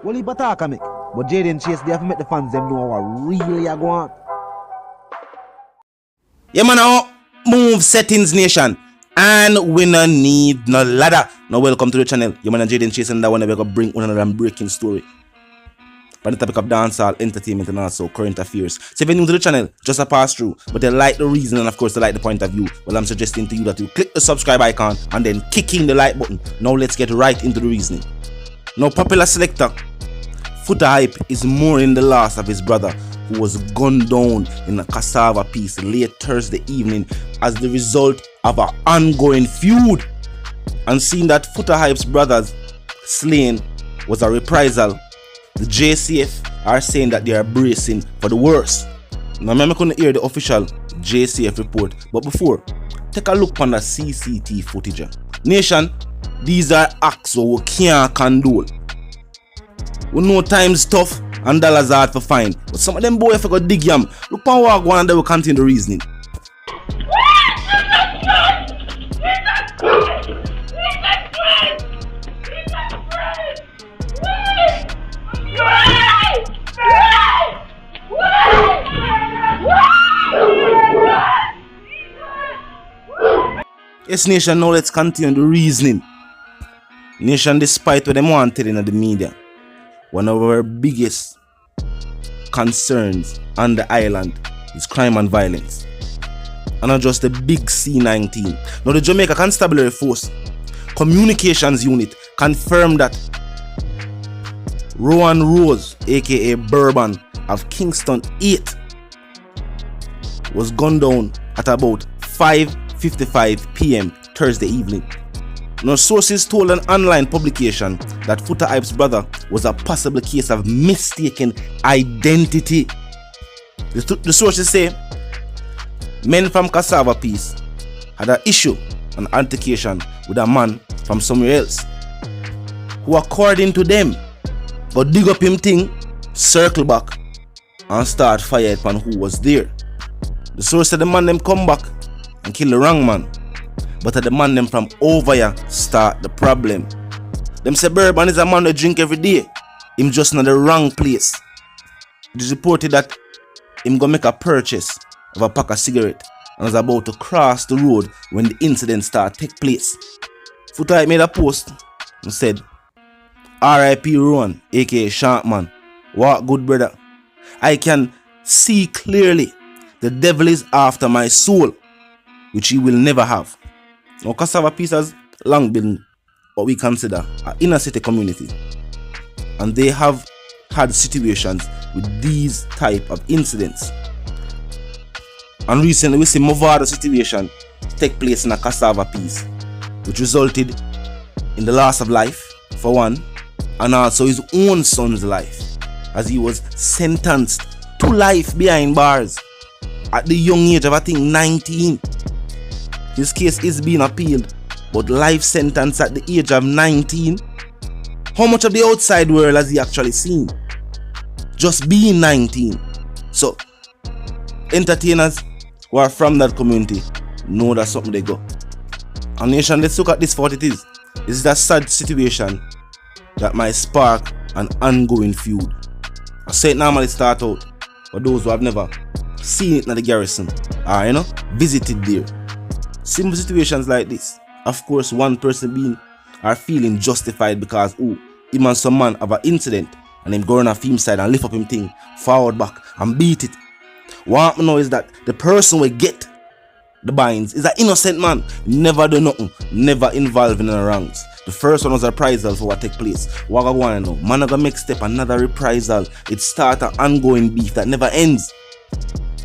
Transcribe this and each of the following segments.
Well, he bataka make. But Jaden Chase, they have to make the fans them know what really are going on. Yeah, man, now move settings nation. And we no need no ladder. Now welcome to the channel. Your man Jaden Chase, and that one we're gonna bring another breaking story. On the topic of dancehall, entertainment, and also current affairs. So if you're new to the channel, just a pass through. But you like the reason and of course you like the point of view. Well, I'm suggesting to you that you click the subscribe icon and then kick in the like button. Now let's get right into the reasoning. Now, popular selector Foota Hype is mourning the loss of his brother, who was gunned down in a cassava piece late Thursday evening as the result of an ongoing feud. And seeing that Foota Hype's brother's slain was a reprisal, the JCF are saying that they are bracing for the worst. Now, I'm not going to hear the official JCF report, but before, take a look on the CCTV footage. Nation, these are acts we can't condone. We know times tough and dollars hard to find, but some of them boys if I go dig yam, look on what go on and they will continue the reasoning. Yes, nation, now let's continue the reasoning. Nation, despite what they wanted in the media, one of our biggest concerns on the island is crime and violence. And not just the big C19. Now the Jamaica Constabulary Force Communications Unit confirmed that Rowan Rose, aka Bourbon of Kingston 8, was gunned down at about 5:55 p.m. Thursday evening. Now, sources told an online publication that Foota Hype's brother was a possible case of mistaken identity. The sources say men from Cassava Piece had an issue, an altercation with a man from somewhere else, who according to them got dig up him thing, circle back and start fire upon who was there. The source said the man them come back and kill the wrong man, but the man them from over here start the problem. Them say Bourbon is a man that drink every day. Him just in the wrong place. It is reported that him go make a purchase of a pack of cigarette and was about to cross the road when the incident start take place. Foota Hype made a post and said, R.I.P. Rowan, aka Shankman, what good brother. I can see clearly the devil is after my soul, which he will never have. Now, Cassava Piece has long been what we consider an inner city community, and they have had situations with these type of incidents. And recently we see Movado situation take place in a Cassava Piece, which resulted in the loss of life for one, and also his own son's life, as he was sentenced to life behind bars at the young age of I think 19. His case is being appealed, but life sentence at the age of 19. How much of the outside world has he actually seen? Just being 19. So, entertainers who are from that community know that's something they got. And nation, let's look at this for what it is. This is a sad situation that might spark an ongoing feud. I say it normally start out for those who have never seen it in the garrison or visited there. Simple situations like this, of course, one person being or feeling justified because him and some man have an incident and him go on a film side and lift up him thing forward back and beat it. What I know is that the person will get the binds is an innocent man, never do nothing, never involved in the wrongs. The first one was a reprisal for what take place. What I want to know, man gonna make step another reprisal. It start an ongoing beef that never ends,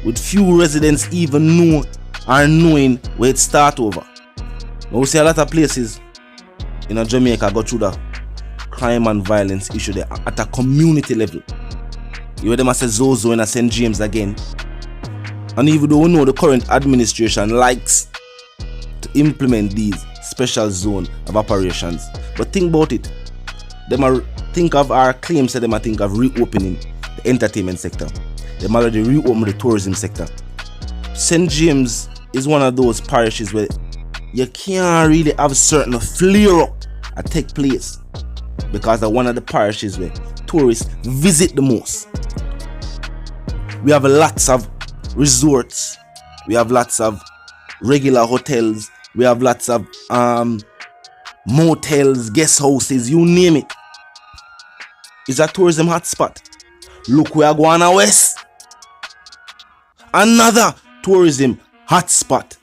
with few residents even know or knowing where it start over. Now we see a lot of places in Jamaica go through the crime and violence issue there at a community level. You hear them as a Zozo in St. James again. And even though we know the current administration likes to implement these special zone of operations, but think about it. Them are think of our claims that them are think of reopening the entertainment sector. Them already reopened the tourism sector. St. James is one of those parishes where you can't really have certain flare up that take place. because of one of the parishes where tourists visit the most. We have lots of resorts, we have lots of regular hotels, we have lots of motels, guest houses, you name it. It's a tourism hotspot. Look, we are going west. Another tourism hotspot.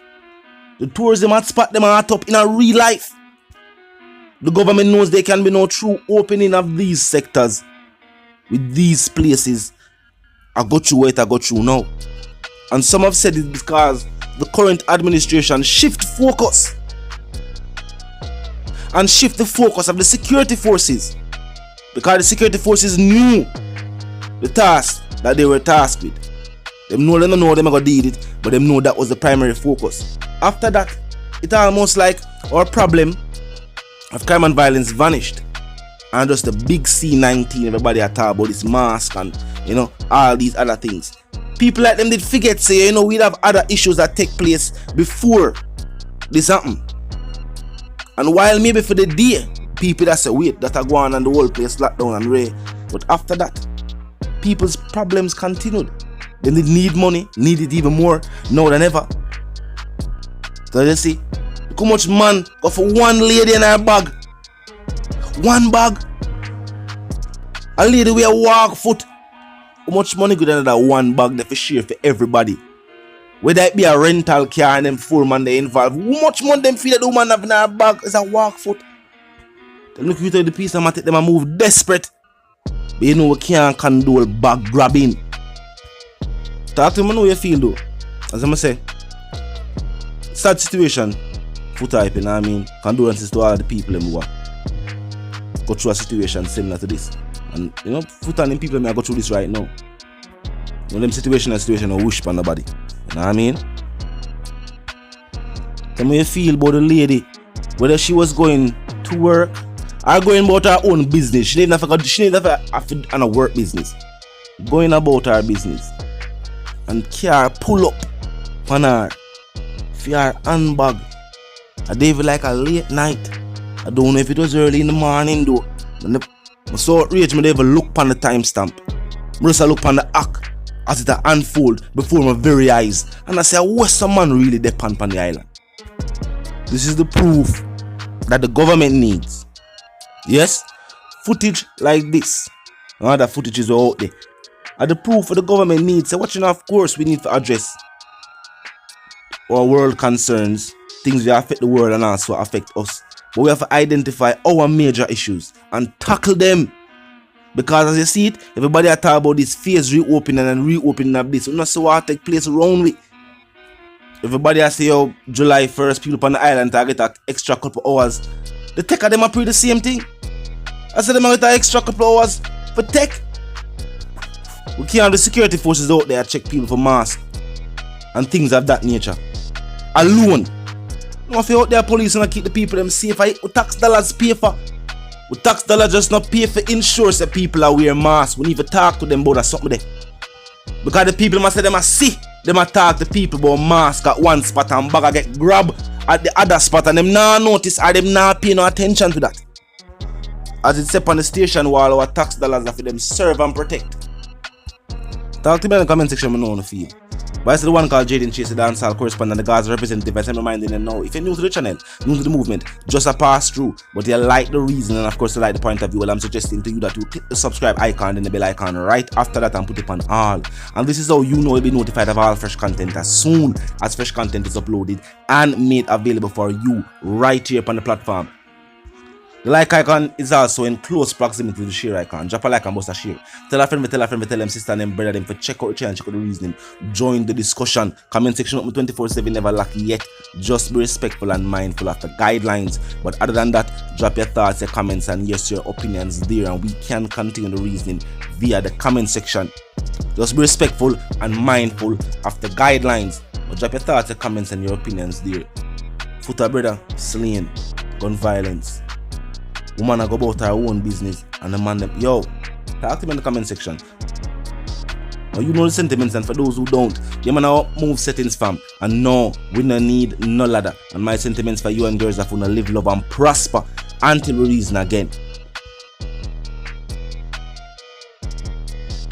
The tourism hotspot them are hot up in a real life. The government knows there can be no true opening of these sectors with these places. I got through where I got through now. And some have said it because the current administration shift focus and shift the focus of the security forces, because the security forces knew the task that they were tasked with. They don't know them are gonna deal it, but they know that was the primary focus. After that, it's almost like our problem of crime and violence vanished, and just the big C19, everybody are talking about this mask and all these other things. People like them did forget say, we'd have other issues that take place before this happen. And while maybe for the day, people that say wait, that are going and the whole place locked down and ray, but after that, people's problems continued. They need money, need it even more now than ever. So you see, look how much man go for one lady in her bag. One bag. A lady wear walk foot. How much money could another one bag there for share for everybody? Whether it be a rental car and them 4 man they involved, how much money them feel that the woman have in her bag is a walk foot? Them look at the piece and take them and move desperate. But we can't condole bag grabbing. Talk to me, know you feel though. As I say, sad situation, foot type, condolences to all the people who go through a situation similar to this. And foot and people may go through this right now. Them situation will wish upon nobody. You know what I mean? Tell me how you feel about the lady, whether she was going to work or going about her own business. She didn't have to on a work business. Going about her business. And car pull up on her for her handbag. I did it like a late night. I don't know if it was early in the morning though. I saw outrage, I never look on the timestamp. I just look on the act as it unfold before my very eyes. And I say, what's some man really depend on the island? This is the proof that the government needs. Yes, footage like this. Other footages are out there. And the proof for the government needs. So watching, of course, we need to address our world concerns, things that affect the world and also affect us. But we have to identify our major issues and tackle them. Because as you see it, everybody are talking about this phase reopening and reopening of this. We don't see what take place around with. Everybody are saying, July 1st, people on the island get an extra couple hours. The tech of them are pretty the same thing. I said them get an extra couple hours for tech. We can't have the security forces out there check people for masks and things of that nature. Alone. If you out there police and keep the people them safe, with tax dollars pay for. With tax dollars just not pay for insurance that people are wearing masks. We need to talk to them about something there. Because the people must say them see. Them talk to people about mask at one spot and bag get grabbed at the other spot and them not notice or them not pay no attention to that. As it's up on the station wall, our tax dollars are for them serve and protect. Talk to me in the comment section, I know how to feel. But I said the one called Jaden Chase, the dancehall correspondent, the Gaza representative, and I'm reminding them now, if you're new to the channel, new to the movement, just a pass through, but you like the reason and of course you like the point of view, well, I'm suggesting to you that you click the subscribe icon and the bell icon right after that and put it on all. And this is how you know you'll be notified of all fresh content as soon as fresh content is uploaded and made available for you right here upon the platform. The like icon is also in close proximity to the share icon. Drop a like and bust a share. Tell a friend, tell them sister and them brother them for check out the channel, check out the reasoning. Join the discussion. Comment section open 24/7, never lack yet. Just be respectful and mindful of the guidelines. But other than that, drop your thoughts, your comments, and yes, your opinions there, and we can continue the reasoning via the comment section. Just be respectful and mindful of the guidelines. But drop your thoughts, your comments, and your opinions there. Foota brother, slain, gun violence. Woman go about her own business and the man them, yo, talk to me in the comment section. Now you know the sentiments, and for those who don't, you man now move settings fam. And no, we no need no ladder. And my sentiments for you and girls that wanna live, love and prosper until we reason again.